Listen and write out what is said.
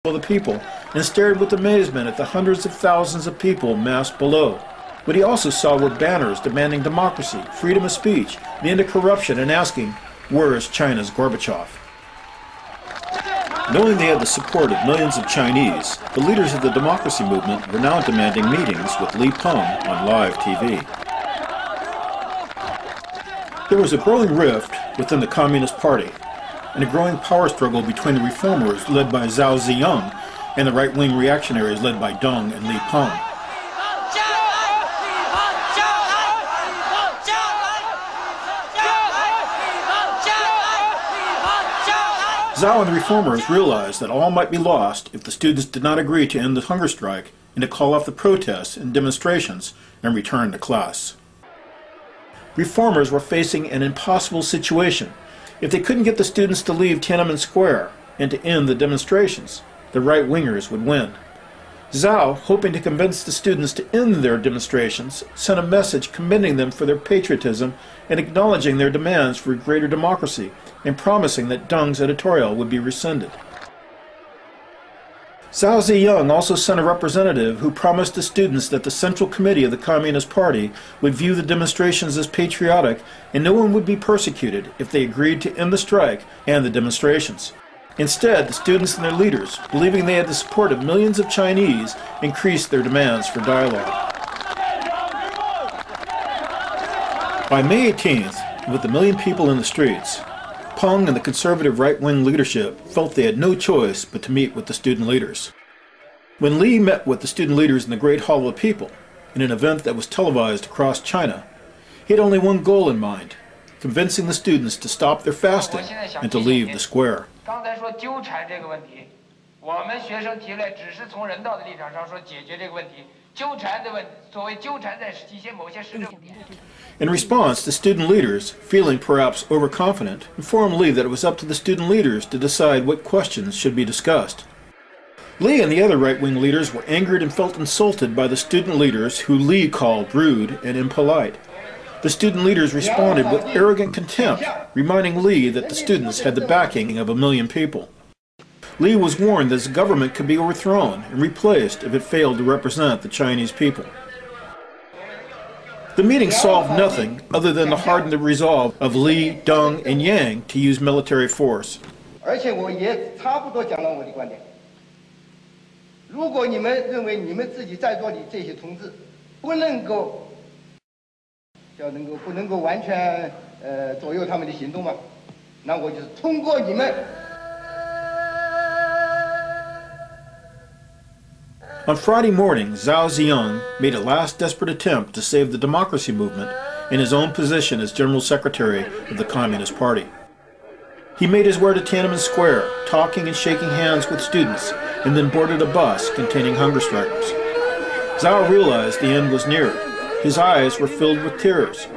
of the people and stared with amazement at the hundreds of thousands of people massed below. What he also saw were banners demanding democracy, freedom of speech, the end of corruption, and asking, "Where is China's Gorbachev?" Knowing they had the support of millions of Chinese, the leaders of the democracy movement were now demanding meetings with Li Peng on live TV. There was a growing rift within the Communist Party, and a growing power struggle between the reformers led by Zhao Ziyang and the right-wing reactionaries led by Deng and Li Peng. Zhao and the reformers realized that all might be lost if the students did not agree to end the hunger strike and to call off the protests and demonstrations and return to class. Reformers were facing an impossible situation. If they couldn't get the students to leave Tiananmen Square and to end the demonstrations, the right-wingers would win. Zhao, hoping to convince the students to end their demonstrations, sent a message commending them for their patriotism and acknowledging their demands for greater democracy and promising that Deng's editorial would be rescinded. Zhao Ziyang also sent a representative who promised the students that the Central Committee of the Communist Party would view the demonstrations as patriotic and no one would be persecuted if they agreed to end the strike and the demonstrations. Instead, the students and their leaders, believing they had the support of millions of Chinese, increased their demands for dialogue. By May 18th, with a million people in the streets, Peng and the conservative right-wing leadership felt they had no choice but to meet with the student leaders. When Li met with the student leaders in the Great Hall of the People, in an event that was televised across China, he had only one goal in mind: convincing the students to stop their fasting and to leave the square. In response, the student leaders, feeling perhaps overconfident, informed Li that it was up to the student leaders to decide what questions should be discussed. Li and the other right-wing leaders were angered and felt insulted by the student leaders, who Li called rude and impolite. The student leaders responded with arrogant contempt, reminding Li that the students had the backing of a million people. Li was warned that his government could be overthrown and replaced if it failed to represent the Chinese people. The meeting solved nothing other than to harden the resolve of Li, Deng, and Yang to use military force. On Friday morning, Zhao Ziyang made a last desperate attempt to save the democracy movement in his own position as General Secretary of the Communist Party. He made his way to Tiananmen Square, talking and shaking hands with students, and then boarded a bus containing hunger strikers. Zhao realized the end was near. His eyes were filled with tears.